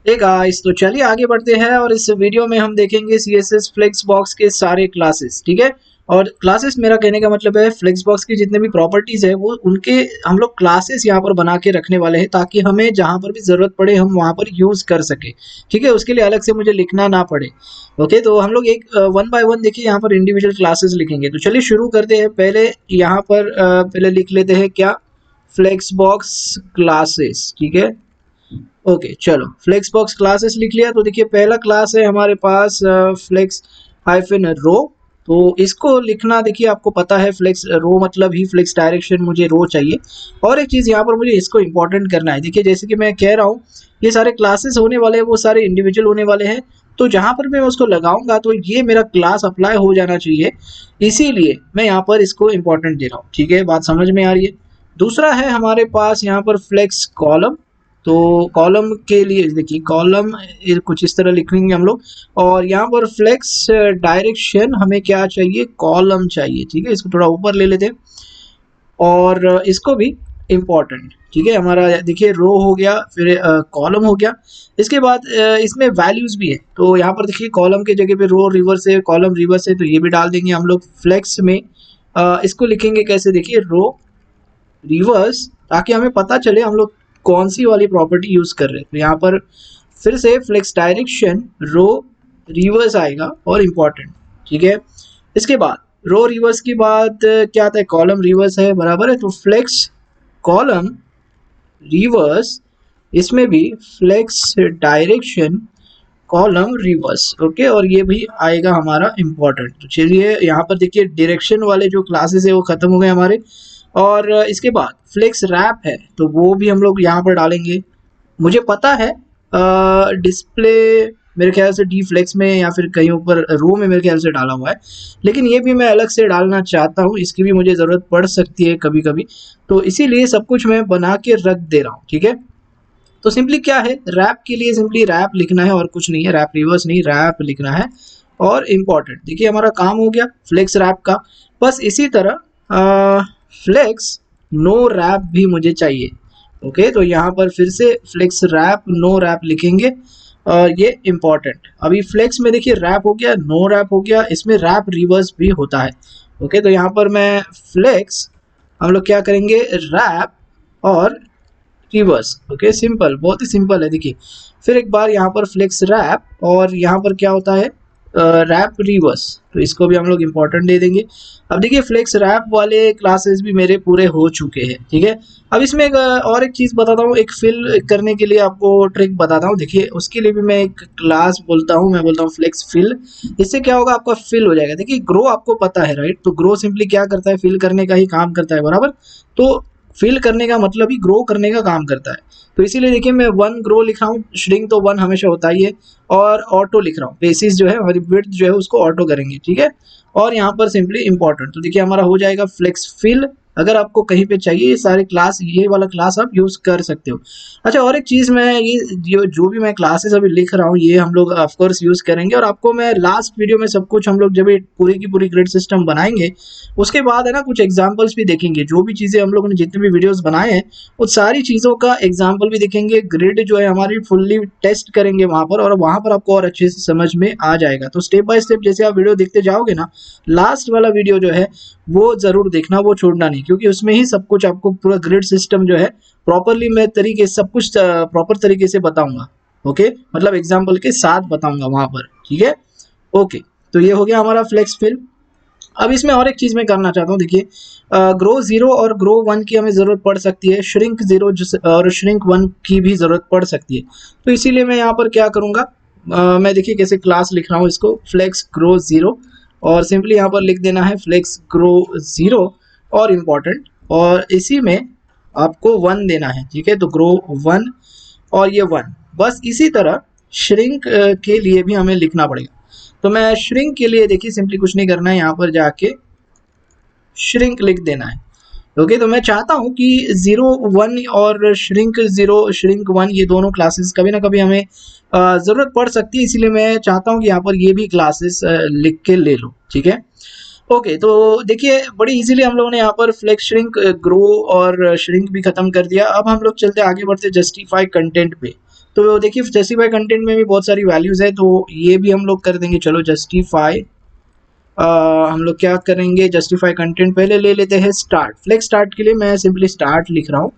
Hey guys, तो चलिए आगे बढ़ते हैं और इस वीडियो में हम देखेंगे CSS फ्लेक्सबॉक्स के सारे क्लासेस। ठीक है। और क्लासेस मेरा कहने का मतलब है फ्लेक्सबॉक्स की जितने भी प्रॉपर्टीज है वो उनके हम लोग क्लासेस यहाँ पर बना के रखने वाले हैं, ताकि हमें जहाँ पर भी जरूरत पड़े हम वहाँ पर यूज कर सके। ठीक है, उसके लिए अलग से मुझे लिखना ना पड़े। ओके, तो हम लोग एक वन बाय वन देखिए यहाँ पर इंडिविजुअल क्लासेस लिखेंगे। तो चलिए शुरू करते हैं। पहले यहाँ पर पहले लिख लेते हैं क्या, फ्लेक्सबॉक्स क्लासेस। ठीक है, ओके चलो फ्लेक्सबॉक्स क्लासेस लिख लिया। तो देखिए पहला क्लास है हमारे पास फ्लेक्स हाइफन रो। तो इसको लिखना देखिए आपको पता है, फ्लेक्स रो मतलब ही फ्लेक्स डायरेक्शन, मुझे रो चाहिए। और एक चीज़ यहाँ पर मुझे इसको इंपॉर्टेंट करना है। देखिए जैसे कि मैं कह रहा हूँ ये सारे क्लासेस होने वाले हैं वो सारे इंडिविजुअल होने वाले हैं। तो जहाँ पर मैं उसको लगाऊंगा तो ये मेरा क्लास अप्लाई हो जाना चाहिए, इसीलिए मैं यहाँ पर इसको इंपॉर्टेंट दे रहा हूँ। ठीक है, बात समझ में आ रही है। दूसरा है हमारे पास यहाँ पर फ्लेक्स कॉलम। तो कॉलम के लिए देखिए कॉलम कुछ इस तरह लिखेंगे हम लोग। और यहाँ पर फ्लेक्स डायरेक्शन हमें क्या चाहिए, कॉलम चाहिए। ठीक है, इसको थोड़ा ऊपर ले लेते हैं और इसको भी इम्पोर्टेंट। ठीक है, हमारा देखिए रो हो गया, फिर कॉलम हो गया। इसके बाद इसमें वैल्यूज भी है। तो यहाँ पर देखिए कॉलम के जगह पे रो रिवर्स है, कॉलम रिवर्स है, तो ये भी डाल देंगे हम लोग फ्लेक्स में। इसको लिखेंगे कैसे, देखिए रो रिवर्स, ताकि हमें पता चले हम लोग कौन सी वाली प्रॉपर्टी यूज कर रहे हैं। तो यहाँ पर फिर से फ्लेक्स डायरेक्शन रो रिवर्स आएगा और इम्पोर्टेंट। ठीक है, इसके बाद रो रिवर्स के बाद क्या आता है, कॉलम रिवर्स है, बराबर है। तो फ्लेक्स कॉलम रिवर्स, इसमें भी flex direction column reverse. Okay, और ये भी आएगा हमारा इम्पोर्टेंट। तो चलिए यहाँ पर देखिए डायरेक्शन वाले जो क्लासेस है वो खत्म हो गए हमारे। और इसके बाद फ्लेक्स रैप है, तो वो भी हम लोग यहाँ पर डालेंगे। मुझे पता है डिस्प्ले मेरे ख्याल से डी फ्लेक्स में या फिर कहीं ऊपर रो में मेरे ख्याल से डाला हुआ है, लेकिन ये भी मैं अलग से डालना चाहता हूँ, इसकी भी मुझे ज़रूरत पड़ सकती है कभी कभी। तो इसीलिए सब कुछ मैं बना के रख दे रहा हूँ। ठीक है, तो सिंपली क्या है, रैप के लिए सिंपली रैप लिखना है और कुछ नहीं है, रैप रिवर्स नहीं, रैप लिखना है। और इम्पॉर्टेंट, देखिए हमारा काम हो गया फ्लेक्स रैप का। बस इसी तरह फ्लेक्स नो रैप भी मुझे चाहिए। ओके, तो यहाँ पर फिर से फ्लेक्स रैप नो रैप लिखेंगे। ये इम्पॉर्टेंट। अभी फ्लेक्स में देखिए रैप हो गया, नो रैप हो गया, इसमें रैप रिवर्स भी होता है। ओके, तो यहाँ पर मैं फ्लेक्स हम लोग क्या करेंगे, रैप और रिवर्स। ओके, सिंपल, बहुत ही सिंपल है। देखिए फिर एक बार यहाँ पर फ्लेक्स रैप और यहाँ पर क्या होता है, रैप रिवर्स। तो इसको भी हम लोग इंपॉर्टेंट दे देंगे। अब देखिए फ्लेक्स रैप वाले क्लासेस भी मेरे पूरे हो चुके हैं। ठीक है, अब इसमें और एक चीज़ बताता हूँ, एक फिल करने के लिए आपको ट्रिक बताता हूँ। देखिए उसके लिए भी मैं एक क्लास बोलता हूँ, मैं बोलता हूँ फ्लेक्स फिल। इससे क्या होगा, आपका फिल हो जाएगा। देखिए ग्रो आपको पता है राइट, तो ग्रो सिंपली क्या करता है, फिल करने का ही काम करता है, बराबर। तो फिल करने का मतलब ही ग्रो करने का काम करता है। तो इसीलिए देखिए मैं वन ग्रो लिख रहा हूँ, श्रिंक तो वन हमेशा होता ही है। और ऑटो लिख रहा हूँ, बेसिस जो है हमारी विड्थ जो है उसको ऑटो करेंगे। ठीक है, और यहाँ पर सिंपली इंपॉर्टेंट। तो देखिए हमारा हो जाएगा फ्लेक्स फिल। अगर आपको कहीं पे चाहिए ये सारे क्लास, ये वाला क्लास आप यूज कर सकते हो। अच्छा, और एक चीज मैं ये जो भी मैं क्लासेस अभी लिख रहा हूँ ये हम लोग ऑफकोर्स यूज करेंगे, और आपको मैं लास्ट वीडियो में सब कुछ हम लोग जब ये पूरी की पूरी ग्रिड सिस्टम बनाएंगे उसके बाद है ना कुछ एग्जाम्पल्स भी देखेंगे। जो भी चीजें हम लोगों ने जितने भी वीडियोस बनाए हैं उन सारी चीजों का एग्जाम्पल भी देखेंगे। ग्रिड जो है हमारी फुल्ली टेस्ट करेंगे वहां पर, और वहां पर आपको और अच्छे से समझ में आ जाएगा। तो स्टेप बाय स्टेप जैसे आप वीडियो देखते जाओगे ना, लास्ट वाला वीडियो जो है वो जरूर देखना, वो छोड़ना नहीं, क्योंकि उसमें ही सब कुछ आपको पूरा ग्रिड सिस्टम जो है प्रॉपरली मैं तरीके सब कुछ प्रॉपर तरीके से बताऊंगा। ओके, मतलब एग्जाम्पल के साथ बताऊंगा वहां पर। ठीक है, ओके, तो ये हो गया हमारा फ्लेक्स फिल। अब इसमें और एक चीज मैं करना चाहता हूँ। देखिए ग्रो जीरो और ग्रो वन की हमें जरूरत पड़ सकती है, श्रिंक जीरो और श्रिंक वन की भी जरूरत पड़ सकती है। तो इसीलिए मैं यहाँ पर क्या करूंगा, मैं देखिए कैसे क्लास लिख रहा हूँ इसको, फ्लेक्स ग्रो जीरो, और सिंपली यहाँ पर लिख देना है फ्लेक्स ग्रो जीरो और इम्पॉर्टेंट, और इसी में आपको वन देना है। ठीक है, तो ग्रो वन और ये वन। बस इसी तरह श्रिंक के लिए भी हमें लिखना पड़ेगा। तो मैं श्रिंक के लिए देखिए सिंपली कुछ नहीं करना है, यहाँ पर जाके श्रिंक लिख देना है। ओके, तो मैं चाहता हूँ कि जीरो वन और श्रिंक जीरो श्रिंक वन ये दोनों क्लासेस कभी ना कभी हमें ज़रूरत पड़ सकती है, इसीलिए मैं चाहता हूँ कि यहाँ पर ये भी क्लासेस लिख के ले लो। ठीक है, ओके, तो देखिए बड़ी इजीली हम लोगों ने यहाँ पर फ्लेक्स श्रिंक ग्रो और श्रिंक भी खत्म कर दिया। अब हम लोग चलते आगे बढ़ते जस्टिफाई कंटेंट पे। तो देखिए जस्टिफाई कंटेंट में भी बहुत सारी वैल्यूज है, तो ये भी हम लोग कर देंगे। चलो जस्टिफाई, हम लोग क्या करेंगे, जस्टिफाई कंटेंट पहले ले लेते हैं स्टार्ट। फ्लेक्स स्टार्ट के लिए मैं सिंपली स्टार्ट लिख रहा हूँ।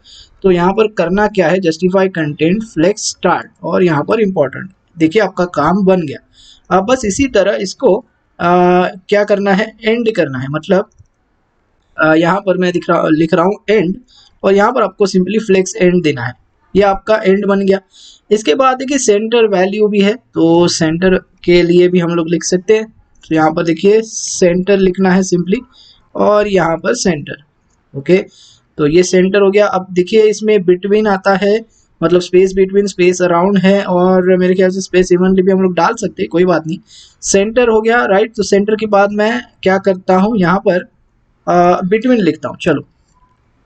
तो यहाँ पर करना क्या है, जस्टिफाई कंटेंट फ्लेक्स स्टार्ट, और यहाँ पर इंपॉर्टेंट, देखिए आपका काम बन गया। अब बस इसी तरह इसको क्या करना है, एंड करना है। मतलब यहाँ पर मैं लिख रहा हूँ एंड, और यहाँ पर आपको सिंपली फ्लेक्स एंड देना है। ये आपका एंड बन गया। इसके बाद देखिए सेंटर वैल्यू भी है, तो सेंटर के लिए भी हम लोग लिख सकते हैं। तो यहाँ पर देखिए सेंटर लिखना है सिंपली, और यहाँ पर सेंटर। ओके, तो ये सेंटर हो गया। अब देखिए इसमें बिटवीन आता है, मतलब स्पेस बिटवीन, स्पेस अराउंड है, और मेरे ख्याल से स्पेस इवनली भी हम लोग डाल सकते हैं, कोई बात नहीं। सेंटर हो गया, राइट। तो सेंटर के बाद मैं क्या करता हूँ, यहाँ पर बिटवीन लिखता हूँ। चलो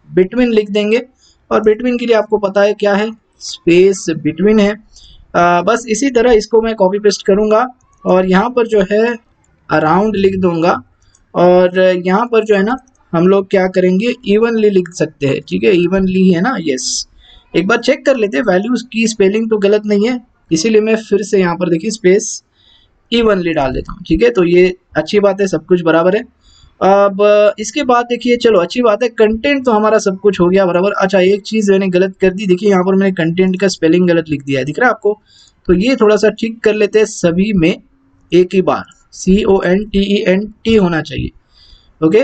बिटवीन लिख देंगे, और बिटवीन के लिए आपको पता है क्या है, स्पेस बिटवीन है। बस इसी तरह इसको मैं कॉपी पेस्ट करूँगा, और यहाँ पर जो है अराउंड लिख दूंगा, और यहाँ पर जो है ना हम लोग क्या करेंगे, इवनली लिख सकते हैं। ठीक है, इवनली है ना, यस। एक बार चेक कर लेते हैं वैल्यूज की स्पेलिंग तो गलत नहीं है, इसीलिए मैं फिर से यहाँ पर देखिए स्पेस इवनली डाल देता हूँ। ठीक है, तो ये अच्छी बात है, सब कुछ बराबर है। अब इसके बाद देखिए, चलो अच्छी बात है, कंटेंट तो हमारा सब कुछ हो गया बराबर। अच्छा, एक चीज़ मैंने गलत कर दी, देखिए यहाँ पर मैंने कंटेंट का स्पेलिंग गलत लिख दिया है, दिख रहा है आपको। तो ये थोड़ा सा ठीक कर लेते हैं सभी में एक ही बार, CONTENT होना चाहिए। ओके,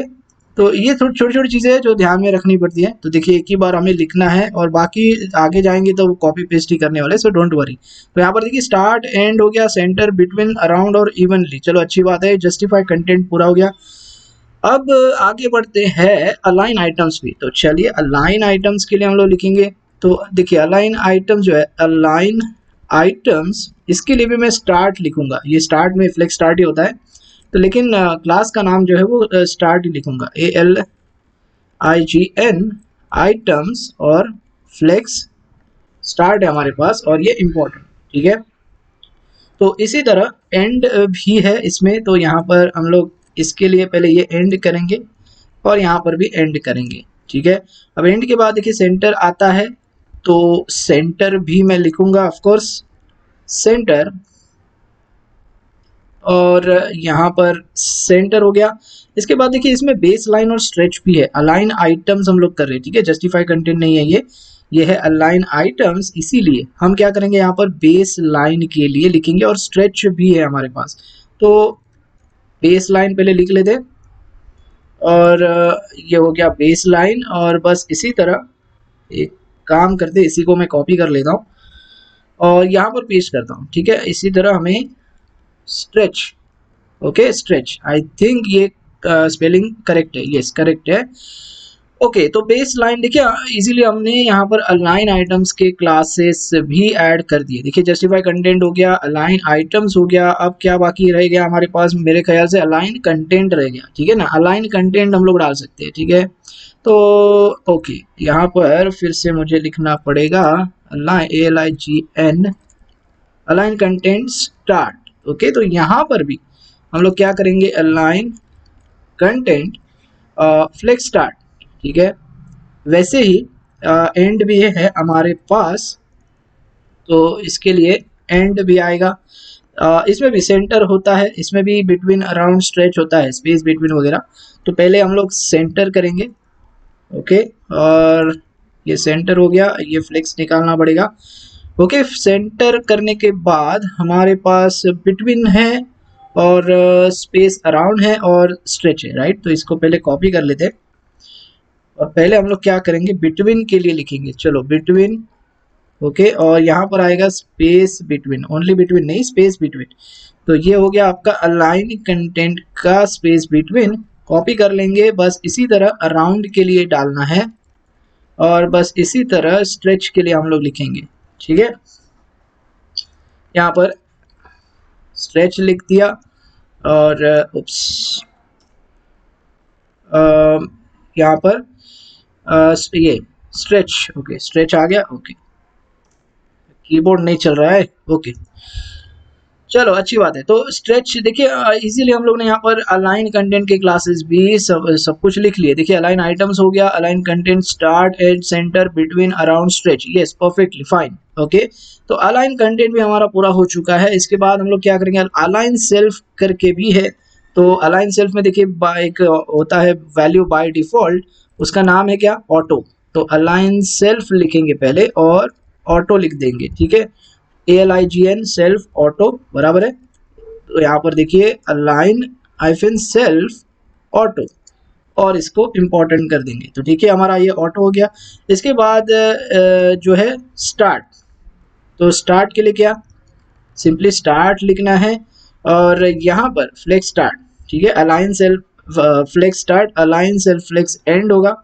तो ये थोड़ी छोटी छोटी चीज़ें हैं जो ध्यान में रखनी पड़ती है। तो देखिए एक ही बार हमें लिखना है, और बाकी आगे जाएंगे तो वो कॉपी पेस्ट ही करने वाले, सो डोंट वरी। तो यहाँ पर देखिए स्टार्ट एंड हो गया, सेंटर बिटवीन अराउंड और इवनली, चलो अच्छी बात है। जस्टिफाई कंटेंट पूरा हो गया। अब आगे बढ़ते हैं अलाइन आइटम्स भी। तो चलिए अलाइन आइटम्स के लिए हम लोग लिखेंगे। तो देखिए अलाइन आइटम्स जो है, अलाइन आइटम्स, इसके लिए भी मैं स्टार्ट लिखूंगा। ये स्टार्ट में फ्लेक्स स्टार्ट ही होता है, तो लेकिन क्लास का नाम जो है वो स्टार्ट ही लिखूंगा, ALIGN आइटम्स, और फ्लेक्स स्टार्ट है हमारे पास, और ये इम्पोर्टेंट। ठीक है, तो इसी तरह एंड भी है इसमें। तो यहाँ पर हम लोग इसके लिए पहले ये एंड करेंगे, और यहाँ पर भी एंड करेंगे। ठीक है, अब एंड के बाद देखिए सेंटर आता है, तो सेंटर भी मैं लिखूंगा ऑफ कोर्स, सेंटर, और यहाँ पर सेंटर हो गया। इसके बाद देखिए इसमें बेस लाइन और स्ट्रेच भी है। अलाइन आइटम्स हम लोग कर रहे हैं, ठीक है, जस्टिफाई कंटेंट नहीं है ये है अलाइन आइटम्स, इसीलिए हम क्या करेंगे, यहाँ पर बेस लाइन के लिए लिखेंगे, और स्ट्रेच भी है हमारे पास। तो बेस लाइन पहले लिख लेते, और ये हो गया बेस लाइन। और बस इसी तरह एक काम करते, इसी को मैं कॉपी कर लेता हूँ और यहाँ पर पेस्ट करता हूँ। ठीक है, इसी तरह हमें stretch, okay stretch, I think ये स्पेलिंग करेक्ट है, यस करेक्ट है। ओके, तो बेस लाइन देखिए इजीली हमने यहाँ पर अलाइन आइटम्स के क्लासेस भी ऐड कर दिए। देखिए जस्टिफाई कंटेंट हो गया, अलाइन आइटम्स हो गया, अब क्या बाकी रह गया हमारे पास, मेरे ख्याल से अलाइन कंटेंट रह गया। ठीक है ना, अलाइन कंटेंट हम लोग डाल सकते हैं। ठीक है, तो ओके, यहाँ पर फिर से मुझे लिखना पड़ेगा align, ALIGN align content start. Okay, तो यहाँ पर भी हम लोग क्या करेंगे, अलाइन कंटेंट फ्लेक्स स्टार्ट। ठीक है, वैसे ही एंड भी है हमारे पास, तो इसके लिए एंड भी आएगा। इसमें भी सेंटर होता है, इसमें भी बिटवीन अराउंड स्ट्रेच होता है, स्पेस बिटवीन वगैरह। तो पहले हम लोग सेंटर करेंगे। ओके, और ये सेंटर हो गया, ये फ्लेक्स निकालना पड़ेगा। ओके, सेंटर करने के बाद हमारे पास बिटवीन है, और स्पेस अराउंड है, और स्ट्रेच है, राइट। तो इसको पहले कॉपी कर लेते हैं, और पहले हम लोग क्या करेंगे, बिटवीन के लिए लिखेंगे। चलो बिटवीन, ओके, और यहाँ पर आएगा स्पेस बिटवीन, ओनली बिटवीन नहीं, स्पेस बिटवीन। तो ये हो गया आपका अलाइन कंटेंट का स्पेस बिटवीन। कॉपी कर लेंगे, बस इसी तरह अराउंड के लिए डालना है, और बस इसी तरह स्ट्रेच के लिए हम लोग लिखेंगे। ठीक है, यहाँ पर स्ट्रेच लिख दिया, और उप्स, यहाँ पर ये स्ट्रेच, ओके स्ट्रेच आ गया। ओके, कीबोर्ड नहीं चल रहा है। ओके, चलो अच्छी बात है। तो स्ट्रेच देखिए इजीली हम लोग ने यहाँ पर अलाइन कंटेंट के क्लासेस भी सब कुछ लिख लिए। देखिए अलाइन आइटम्स हो गया, align content start as centre between around stretch, yes perfectly fine okay. तो अलाइन कंटेंट भी हमारा पूरा हो चुका है। इसके बाद हम लोग क्या करेंगे, अलाइन सेल्फ करके भी है। तो अलाइन सेल्फ में देखिए एक होता है वैल्यू बाय डिफॉल्ट, उसका नाम है क्या, ऑटो। तो अलाइन सेल्फ लिखेंगे पहले और ऑटो लिख देंगे, ठीक है। ALIGN सेल्फ ऑटो बराबर है। तो यहाँ पर देखिए अलाइन हाइफन सेल्फ ऑटो और इसको इम्पोर्टेंट कर देंगे। तो ठीक है हमारा ये ऑटो हो गया। इसके बाद जो है स्टार्ट, तो स्टार्ट के लिए क्या, सिंपली स्टार्ट लिखना है और यहाँ पर फ्लेक्स स्टार्ट, ठीक है। Align self flex start, align self flex end होगा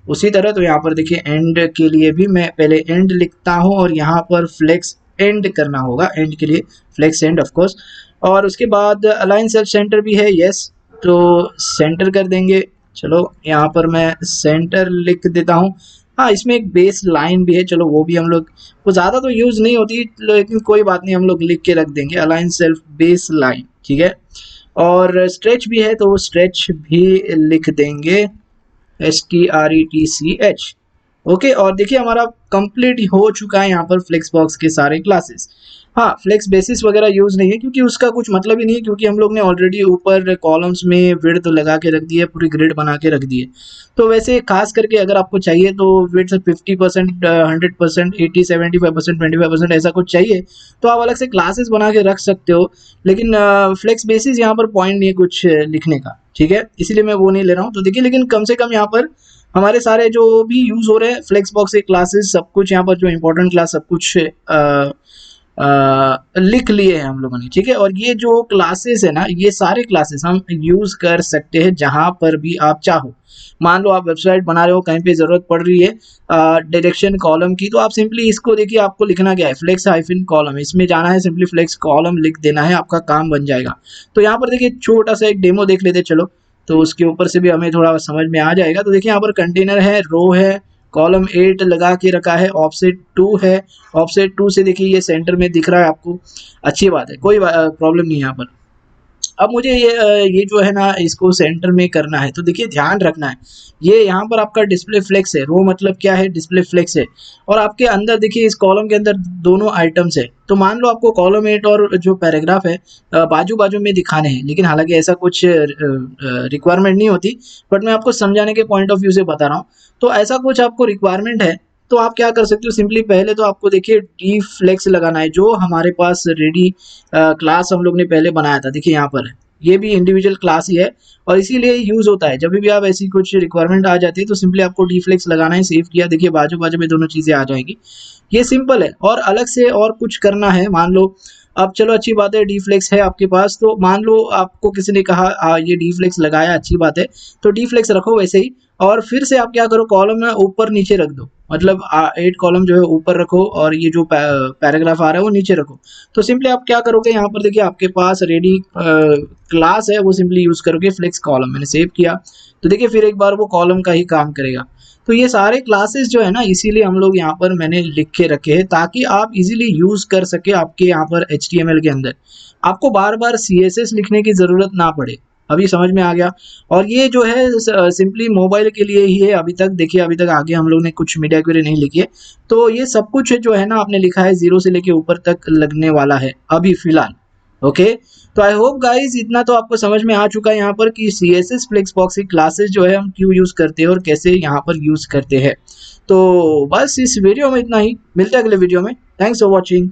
उसी तरह। तो यहाँ पर देखिए एंड के लिए भी मैं पहले एंड लिखता हूँ और यहाँ पर फ्लेक्स एंड करना होगा, एंड के लिए फ्लेक्स एंड ऑफ कोर्स। और उसके बाद अलाइन सेल्फ सेंटर भी है, यस तो सेंटर कर देंगे। चलो यहाँ पर मैं सेंटर लिख देता हूँ। हाँ इसमें एक बेस लाइन भी है, चलो वो भी हम लोग, वो ज़्यादा तो यूज़ नहीं होती लेकिन कोई बात नहीं, हम लोग लिख के रख देंगे अलाइन सेल्फ बेस लाइन, ठीक है। और स्ट्रेच भी है तो स्ट्रेच भी लिख देंगे, STRETCH ओके। और देखिए हमारा कंप्लीट हो चुका है यहाँ पर फ्लेक्स बॉक्स के सारे क्लासेस। हाँ फ्लेक्स बेसिस वगैरह यूज़ नहीं है क्योंकि उसका कुछ मतलब ही नहीं है, क्योंकि हम लोग ने ऑलरेडी ऊपर कॉलम्स में विड्थ लगा के रख दी है, पूरी ग्रिड बना के रख दी है। तो वैसे खास करके अगर आपको चाहिए तो विड्थ 50%, 100%, 80, 75%, 25% ऐसा कुछ चाहिए तो आप अलग से क्लासेस बना के रख सकते हो। लेकिन फ्लेक्स बेसिस यहाँ पर पॉइंट नहीं है कुछ लिखने का, ठीक है, इसीलिए मैं वो नहीं ले रहा हूँ। तो देखिए लेकिन कम से कम यहाँ पर हमारे सारे जो भी यूज़ हो रहे हैं फ्लेक्स बॉक्स के क्लासेस, सब कुछ यहाँ पर जो इंपॉर्टेंट क्लास सब कुछ लिख लिए हैं हम लोगों ने, ठीक है। और ये जो क्लासेस है ना, ये सारे क्लासेस हम यूज़ कर सकते हैं जहाँ पर भी आप चाहो। मान लो आप वेबसाइट बना रहे हो, कहीं पे ज़रूरत पड़ रही है डायरेक्शन कॉलम की, तो आप सिंपली इसको देखिए, आपको लिखना क्या है, फ्लेक्स हाइफन कॉलम, इसमें जाना है, सिंपली फ्लेक्स कॉलम लिख देना है, आपका काम बन जाएगा। तो यहाँ पर देखिए छोटा सा एक डेमो देख लेते चलो, तो उसके ऊपर से भी हमें थोड़ा समझ में आ जाएगा। तो देखिए यहाँ पर कंटेनर है, रो है, कॉलम 8 लगा के रखा है, ऑफसेट 2 है, ऑफसेट 2 से देखिए ये सेंटर में दिख रहा है आपको, अच्छी बात है, कोई प्रॉब्लम नहीं यहाँ पर। अब मुझे ये जो है ना इसको सेंटर में करना है, तो देखिए ध्यान रखना है, ये यहाँ पर आपका डिस्प्ले फ्लेक्स है, रो मतलब क्या है, डिस्प्ले फ्लेक्स है। और आपके अंदर देखिए इस कॉलम के अंदर दोनों आइटम्स है। तो मान लो आपको कॉलम 8 और जो पैराग्राफ है बाजू बाजू में दिखाने हैं, लेकिन हालांकि ऐसा कुछ रिक्वायरमेंट नहीं होती, बट मैं आपको समझाने के पॉइंट ऑफ व्यू से बता रहा हूँ। तो ऐसा कुछ आपको रिक्वायरमेंट है तो आप क्या कर सकते हो, सिंपली पहले तो आपको देखिए डी फ्लेक्स लगाना है, जो हमारे पास रेडी क्लास हम लोग ने पहले बनाया था, देखिए यहाँ पर है, ये भी इंडिविजुअल क्लास ही है और इसीलिए यूज होता है। जब भी आप ऐसी कुछ रिक्वायरमेंट आ जाती है तो सिंपली आपको डी फ्लेक्स लगाना है, सेव किया, देखिए बाजू बाजू में दोनों चीज़ें आ जाएंगी, ये सिंपल है। और अलग से और कुछ करना है, मान लो अब चलो अच्छी बात है डी फ्लेक्स है आपके पास, तो मान लो आपको किसी ने कहा ये डी फ्लेक्स लगाया, अच्छी बात है, तो डी फ्लेक्स रखो वैसे ही। और फिर से आप क्या करो, कॉलम में ऊपर नीचे रख दो, मतलब 8 कॉलम जो है ऊपर रखो और ये जो पैराग्राफ आ रहा है वो नीचे रखो। तो सिंपली आप क्या करोगे, यहाँ पर देखिए आपके पास रेडी क्लास है, वो सिंपली यूज करोगे फ्लेक्स कॉलम, मैंने सेव किया, तो देखिए फिर एक बार वो कॉलम का ही काम करेगा। तो ये सारे क्लासेस जो है ना, इसीलिए हम लोग यहाँ पर मैंने लिख के रखे हैं ताकि आप इजीली यूज कर सके आपके यहाँ पर HTML के अंदर, आपको बार बार CSS लिखने की ज़रूरत ना पड़े। अभी समझ में आ गया। और ये जो है सिंपली मोबाइल के लिए ही है अभी तक, देखिए अभी तक आगे हम लोग ने कुछ मीडिया क्वेरी नहीं लिखी है। तो ये सब कुछ जो है ना आपने लिखा है 0 से लेके ऊपर तक लगने वाला है अभी फिलहाल, ओके। तो आई होप गाइज इतना तो आपको समझ में आ चुका है यहाँ पर कि CSS फ्लेक्स बॉक्स की क्लासेस जो है हम क्यों यूज़ करते हैं और कैसे यहाँ पर यूज़ करते हैं। तो बस इस वीडियो में इतना ही, मिलते हैं अगले वीडियो में, थैंक्स फॉर वॉचिंग।